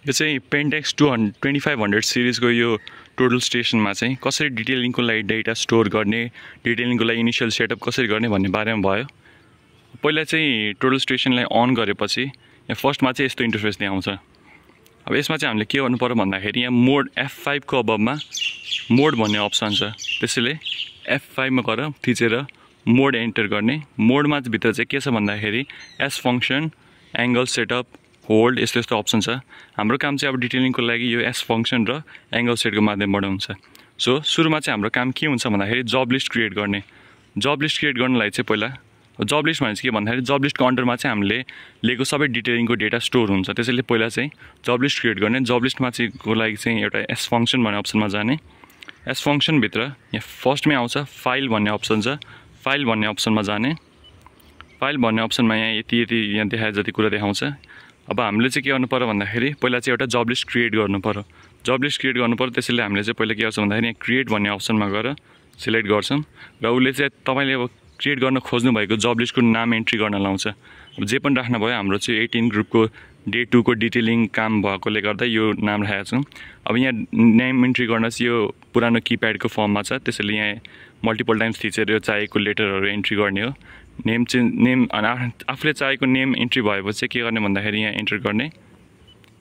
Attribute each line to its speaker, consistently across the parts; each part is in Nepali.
Speaker 1: यो चाहिँ पेन्टेक्स 2500 सिरिजको यो टोटल स्टेसनमा चाहिँ कसरी डिटेलिङको लागि डेटा स्टोर गर्ने, डिटेलिङको लागि इनिशियल सेटअप कसरी गर्ने भन्ने बारेमा भयो। पहिला चाहिँ टोटल स्टेसनलाई अन गरेपछि यहाँ फर्स्टमा चाहिँ यस्तो इन्टरफेस देखाउँछ। अब यसमा चाहिँ हामीले के गर्नु पर्यो भन्दाखेरि यहाँ मोड F5 को अबमा मोड भन्ने अप्सन छ। त्यसैले F5 मा गएर थिचेर मोड एन्टर गर्ने। मोडमा भित्र चाहिँ के छ भन्दाखेरि S function, angle setup, hold यस्तो यस्तो अप्सन छ। हाम्रो काम चाहिँ अब डिटेलिङको लागि यो एस फंक्सन र एंगल सेटको माध्यमबाट हुन्छ। सो सुरुमा चाहिँ हाम्रो काम के हुन्छ भन्दाखेरि जब लिस्ट क्रिएट गर्ने। जब लिस्ट क्रिएट गर्नलाई चाहिँ पहिला जब लिस्ट भनेपछि के भन्दाखेरि जब लिस्टको अन्डरमा चाहिँ हामीले लिएको सबै डिटेलिङको डेटा स्टोर हुन्छ। त्यसैले पहिला चाहिँ जब लिस्ट क्रिएट गर्ने। जब लिस्टमा चाहिँ को लागि चाहिँ एउटा एस फंक्सन भन्ने अप्सनमा जाने। एस फंक्सन भित्र यहाँ फर्स्टमै आउँछ फाइल भन्ने अप्सन छ। फाइल भन्ने अप्सनमा जाने। फाइल भन्ने अप्सनमा यहाँ यति यहाँ देखाए जति कुरा देखाउँछ। अब हामीले चाहिँ के गर्नु पर्यो भन्दाखेरि पहिला चाहिँ एउटा जब लिस्ट क्रिएट गर्नु पर्यो। जब लिस्ट क्रिएट गर्नु पर्यो। त्यसैले हामीले चाहिँ पहिला के गर्छ भन्दाखेरि यहाँ क्रिएट भन्ने अप्सनमा गएर सिलेक्ट गर्छौँ र उसले चाहिँ तपाईले अब क्रिएट गर्न खोज्नु भएको जब लिस्टको नाम एन्ट्री गर्न लाउँछ। अब जे पनि राख्नु भयो। हाम्रो चाहिँ 18 ग्रुपको डे 2 को डिटेलिङ काम भएकोले गर्दा यो नाम राखेको छौँ। अब यहाँ नेम एन्ट्री गर्न चाहिँ यो पुरानो किप्याडको फर्ममा छ। त्यसैले यहाँ मल्टिपल टाइम्स थिचेर यो चाहिएको लेटरहरू एन्ट्री गर्ने हो। नेम चाहिँ नेम आफूले चाहेको नेम एन्ट्री भएपछि के गर्ने भन्दाखेरि यहाँ एन्टर गर्ने।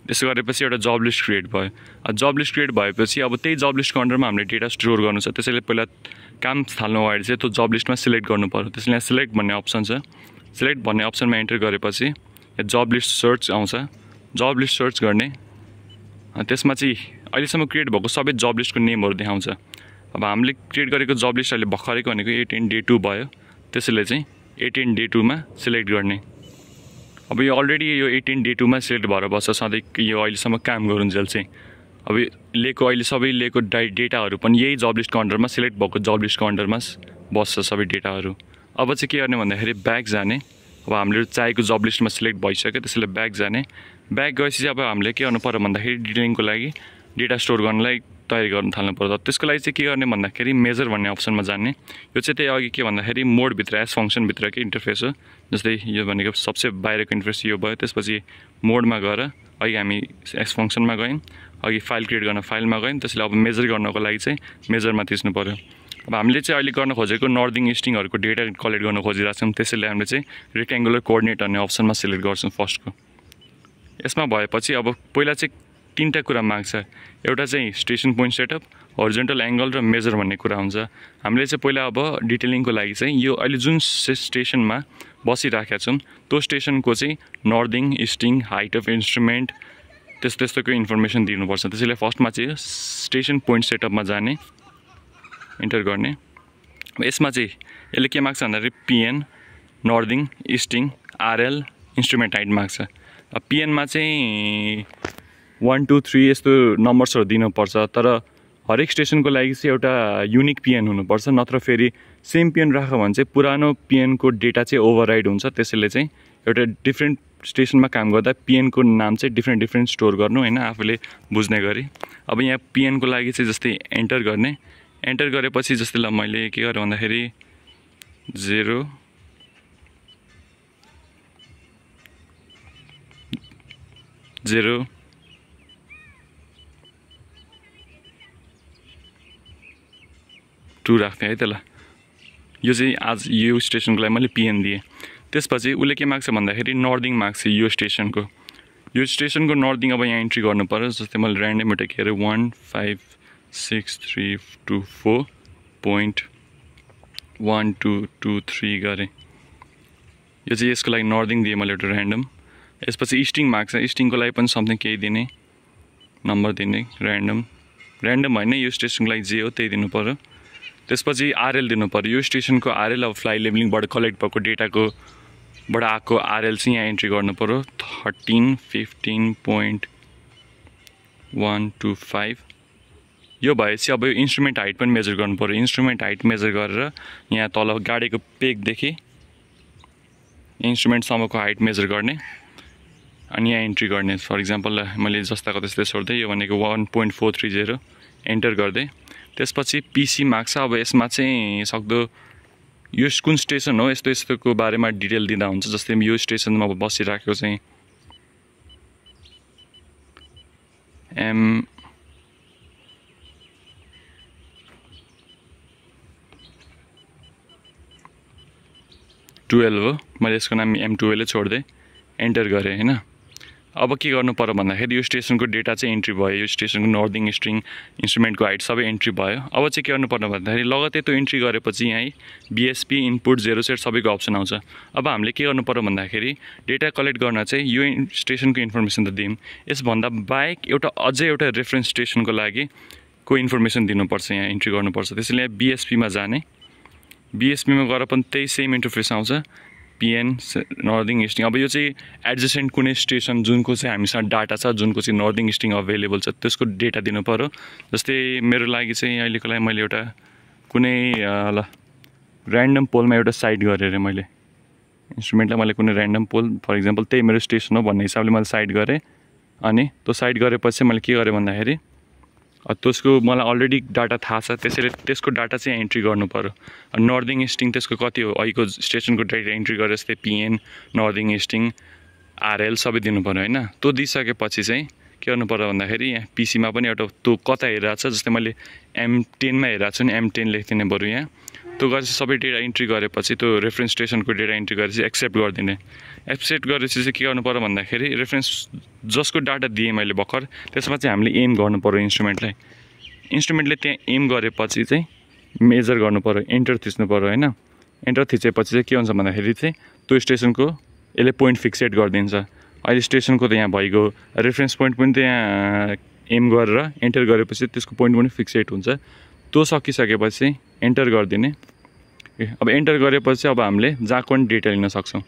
Speaker 1: त्यसो गरेपछि एउटा जब लिस्ट क्रिएट भयो। जब लिस्ट क्रिएट भएपछि अब त्यही जब लिस्टको अन्डरमा हामीले डेटा स्टोर गर्नु छ। त्यसैले पहिला काम थाल्नु अगाडि चाहिँ त्यो जब लिस्टमा सिलेक्ट गर्नु पर्यो। त्यसैले यहाँ सिलेक्ट भन्ने अप्सन छ। सिलेक्ट भन्ने अप्सनमा एन्टर गरेपछि यहाँ जब लिस्ट सर्च आउँछ। जब लिस्ट सर्च गर्ने। त्यसमा चाहिँ अहिलेसम्म क्रिएट भएको सबै जब लिस्टको नेमहरू देखाउँछ। अब हामीले क्रिएट गरेको जब लिस्ट अहिले भर्खरैको भनेको 18 डे 2 भयो। त्यसैले चाहिँ 18 डे 2 मा सिलेक्ट गर्ने। अब यो अलरेडी यो 18 डे 2 मा सिलेक्ट भएर बस्छ सधैँ यो अहिलेसम्म काम गरुन्जेल चाहिँ। अब लिएको अहिले सबै लिएको डेटाहरू पनि यही जब लिस्टको अन्डरमा सिलेक्ट भएको जब लिस्टको अन्डरमा बस्छ सबै डेटाहरू। अब चाहिँ के गर्ने भन्दाखेरि ब्याक जाने। अब हामीले चाहेको जब लिस्टमा सिलेक्ट भइसक्यो। त्यसैले ब्याक जाने। ब्याक गएपछि अब हामीले के गर्नु पर्यो भन्दाखेरि डिटेलिङको लागि डेटा स्टोर गर्नलाई तयारी गर्न थाल्नु पर्छ। त्यसको लागि चाहिँ के गर्ने भन्दाखेरि मेजर भन्ने अप्सनमा जाने। यो चाहिँ त्यही अघि के भन्दाखेरि मोडभित्र एस फंक्सनभित्रकै इन्टरफेस हो। जस्तै यो भनेको सबसे बाहिरको इन्टरफेस यो भयो। त्यसपछि मोडमा गएर अघि हामी एस फंक्सनमा गयौँ। अघि फाइल क्रिएट गर्न फाइलमा गयौँ। त्यसैले अब मेजर गर्नको लागि चाहिँ मेजरमा थिच्नु पर्यो। अब हामीले चाहिँ अहिले गर्न खोजेको नर्दिङ इस्टिङहरूको डेटा कलेक्ट गर्न खोजिरहेको छौँ। त्यसैले हामीले चाहिँ रेक्ट्याङ्गुलर कोअर्डिनेट भन्ने अप्सनमा सिलेक्ट गर्छौँ फर्स्टको। यसमा भएपछि अब पहिला चाहिँ तीनटा कुरा माग्छ। एउटा चाहिँ स्टेसन पोइन्ट सेटअप, हरिजोन्टल एंगल र मेजर भन्ने कुरा हुन्छ। हामीले चाहिँ पहिला अब डिटेलिङको लागि चाहिँ यो अहिले जुन स्टेसनमा बसिराखेका छौँ त्यो स्टेसनको चाहिँ नर्दिङ, इस्टिङ, हाइट अफ इन्स्ट्रुमेन्ट त्यस्तोको इन्फर्मेसन दिनुपर्छ। त्यसैले फर्स्टमा चाहिँ स्टेसन पोइन्ट सेटअपमा जाने। इन्टर गर्ने। यसमा चाहिँ यसले के माग्छ भन्दाखेरि पिएन, नर्दिङ, इस्टिङ, आरएल, इन्स्ट्रुमेन्ट हाइट माग्छ। अब पिएनमा चाहिँ 1 2 3 यस्तो नम्बर्सहरू दिनुपर्छ। तर हरेक स्टेसनको लागि चाहिँ एउटा युनिक पिएन हुनुपर्छ। नत्र फेरि सेम पिएन राख्यो भने चाहिँ पुरानो पिएनको डेटा चाहिँ ओभरराइड हुन्छ। त्यसैले चाहिँ एउटा डिफ्रेन्ट स्टेसनमा काम गर्दा पिएनको नाम चाहिँ डिफ्रेन्ट स्टोर गर्नु हैन आफूले बुझ्ने गरी। अब यहाँ पिएनको लागि चाहिँ जस्तै एन्टर गर्ने। एन्टर गरेपछि जस्तै ल मैले के गरेँ भन्दाखेरि 0 0 2 राख्थेँ है त। ल यो चाहिँ आज यो स्टेसनको लागि मैले पिएन दिएँ। त्यसपछि उसले के माग्छ भन्दाखेरि नर्दिङ माग्छ। यो स्टेसनको नर्दिङ अब यहाँ एन्ट्री गर्नु पर्यो। जस्तै मैले ऱ्यान्डम एउटा के अरे 15632.1223 गरेँ। यो चाहिँ यसको लागि नर्दिङ दिएँ मैले एउटा ऱ्यान्डम। यसपछि इस्टिङ माग्छ। इस्टिङको लागि पनि समथिङ केही दिने, नम्बर दिने, ऱ्यान्डम होइन यो स्टेसनको लागि जे हो त्यही दिनु पर्यो। त्यसपछि आरएल दिनु पर्यो। यो स्टेसनको आरएल अब फ्लाइ लेभलिङबाट कलेक्ट भएको डेटाको बाट आएको आरएल चाहिँ यहाँ एन्ट्री गर्नु पर्यो 1315.125। यो भएपछि अब यो इन्स्ट्रुमेन्ट हाइट पनि मेजर गर्नु पर्यो। इन्स्ट्रुमेन्ट हाइट मेजर गरेर यहाँ तल गाडीको पेगदेखि इन्स्ट्रुमेन्टसम्मको हाइट मेजर गर्ने अनि यहाँ एन्ट्री गर्ने। फर इक्जाम्पल मैले जस्ताको त्यस्तै छोड्दै यो भनेको 1.430 एन्टर गर्दै। त्यसपछि पीसी माग्छ। अब यसमा चाहिँ सक्दो यो कुन स्टेसन हो यस्तोको बारेमा डिटेल दिँदा हुन्छ। जस्तै यो स्टेसनमा बसिराखेको चाहिँ M12 हो, मैले यसको नाम M12 छोड्दै एन्टर गरेँ हैन। अब के गर्नु पर्यो भन्दाखेरि यो स्टेसनको डेटा चाहिँ एन्ट्री भयो, यो स्टेसनको नर्दिङ स्ट्रिङ, इन्स्ट्रुमेन्टको हाइट सबै एन्ट्री भयो। अब चाहिँ के गर्नु पर्ने भन्दाखेरि लगतै त्यो एन्ट्री गरेपछि यहाँ BSP इनपुट 0 सेट सबैको अप्सन आउँछ। अब हामीले के गर्नु पर्यो भन्दाखेरि डेटा कलेक्ट गर्न चाहिँ यो स्टेसनको इन्फर्मेसन त दियौँ, यसभन्दा बाहेक अझै एउटा रेफरेन्स स्टेसनको लागि को इन्फर्मेसन दिनुपर्छ, यहाँ इन्ट्री गर्नुपर्छ। त्यसैले यहाँ BSPमा जाने, BSPमा गएर पनि त्यही सेम इन्टरफेस आउँछ, PN नर्दिङ स्ट्रिङ। अब यो चाहिँ एडजेसेन्ट कुनै स्टेसन जुनको चाहिँ हामीसँग डाटा छ, जुनको चाहिँ नर्दिङ स्ट्रिङ अभाइलेबल छ, त्यसको डेटा दिनु पऱ्यो। जस्तै मेरो लागि चाहिँ अहिलेको लागि मैले एउटा कुनै ऱ्यान्डम पोलमा एउटा साइड गरेर मैले इन्स्ट्रुमेन्टलाई मैले कुनै ऱ्यान्डम पोल फर इक्जाम्पल त्यही मेरो स्टेसन हो भन्ने हिसाबले मैले साइड गरेँ। अनि त्यो साइड गरेपछि मैले के गरेँ भन्दाखेरि त्यसको मलाई अलरेडी डाटा थाहा छ, त्यसैले त्यसको डाटा चाहिँ एन्ट्री गर्नु पऱ्यो। नर्दिङ स्ट्रिङ त्यसको कति हो अहिलेको स्टेसनको डाटा एन्ट्री गरेर जस्तै PN नर्दिङ स्ट्रिङ RL सबै दिनु पऱ्यो हैन। त्यो दिइसकेपछि चाहिँ के गर्नु पर्यो भन्दाखेरि यहाँ PCमा पनि एउटा त्यो कता हेरिरहेको छ, जस्तै मैले M10मा हेरिरहेको छु नि, M10 लेखिदिने बरु यहाँ त्यो गरेर सबै डेटा एन्ट्री गरेपछि त्यो रेफरेन्स स्टेसनको डेटा एन्ट्री गरेपछि एक्सेप्ट गरिदिने। एक्सेप्ट गरेपछि चाहिँ के गर्नु पर्यो भन्दाखेरि रेफरेन्स जसको डाटा दिएँ मैले भर्खर त्यसमा चाहिँ हामीले एम गर्नु पऱ्यो इन्स्ट्रुमेन्टले त्यहाँ एम गरेपछि चाहिँ मेजर गर्नु पऱ्यो, एन्टर थिच्नु पऱ्यो हैन। एन्टर थिचेपछि चाहिँ के हुन्छ भन्दाखेरि चाहिँ त्यो स्टेसनको यसले पोइन्ट फिक्सेट गरिदिन्छ। अहिले स्टेसनको त यहाँ भइगयो, रेफरेन्स पोइन्ट पनि त्यहाँ एम गरेर एन्टर गरेपछि त्यसको पोइन्ट पनि फिक्सेट हुन्छ। त्यो सकिसकेपछि एन्टर गरिदिने। अब एन्टर गरेपछि अब हामीले जहाँको पनि डेटा लिन सक्छौँ।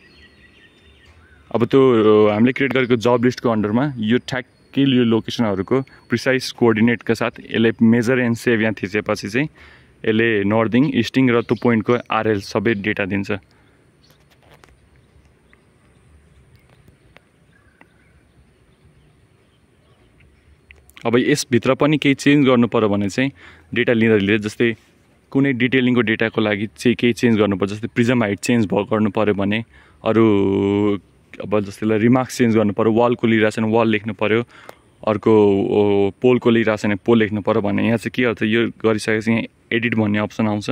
Speaker 1: अब त्यो हामीले क्रिएट गरेको जब लिस्टको अन्डरमा यो ठ्याक्कै यो लोकेसनहरूको प्रिसाइज कोअर्डिनेटका साथ यसले मेजर एन्ड सेभ यहाँ थिचेपछि चाहिँ यसले नर्दिङ स्ट्रिङ र त्यो पोइन्टको RL सबै डेटा दिन्छ। अब यसभित्र पनि केही चेन्ज गर्नु पर्यो भने चाहिँ डेटा लिँदा लिँदै जस्तै कुनै डिटेलिङको डेटाको लागि चाहिँ केही चेन्ज गर्नुपर्छ, जस्तै प्रिजम हाइट चेन्ज गर्नु पऱ्यो भने अरू अब जस्तै रिमार्क्स चेन्ज गर्नु पऱ्यो, वालको लिइरहेको छैन वाल लेख्नु पऱ्यो, अर्को पोलको लिइरहेको छैन पोल लेख्नु पऱ्यो भने यहाँ चाहिँ के गर्छ यो गरिसकेपछि यहाँ एडिट भन्ने अप्सन आउँछ।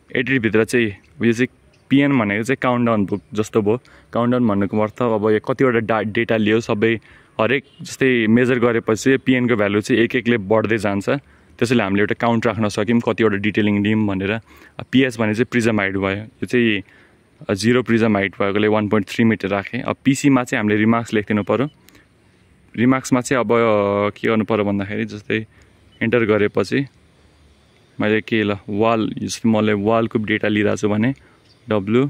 Speaker 1: एडिटभित्र चाहिँ यो चाहिँ PN भनेको चाहिँ काउन्टडाउन बुक जस्तो भयो। काउन्टडाउन भन्नुको अर्थ अब यो कतिवटा डेटा लियो सबै हरेक जस्तै मेजर गरेपछि PN को भ्यालु चाहिँ एक एकले बढ्दै जान्छ, त्यसैले हामीले एउटा काउन्ट राख्न सक्यौँ कतिवटा डिटेलिङ लियौँ भनेर। PS भने चाहिँ प्रिजम हाइट भयो, यो चाहिँ 0 प्रिजम हाइट भएकोले 1.3 मिटर राखेँ। अब PCमा चाहिँ हामीले रिमार्क्स लेखिदिनु पऱ्यो। रिमार्क्समा चाहिँ अब के गर्नु पऱ्यो भन्दाखेरि जस्तै एन्टर गरेपछि मैले के ल वाल जस्तै मैले वालको डेटा लिइरहेको छु भने WA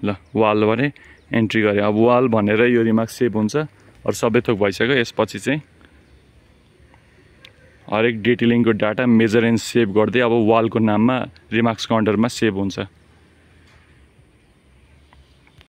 Speaker 1: ल वाल भने एन्ट्री गरेँ। अब वाल भनेर यो रिमार्क्स सेभ हुन्छ, अरू सबै थोक भइसक्यो। यसपछि चाहिँ हरेक डिटेलिङको डाटा मेजर एन्ड सेभ गर्दै अब वालको नाममा रिमार्क्स काउन्टरमा सेभ हुन्छ।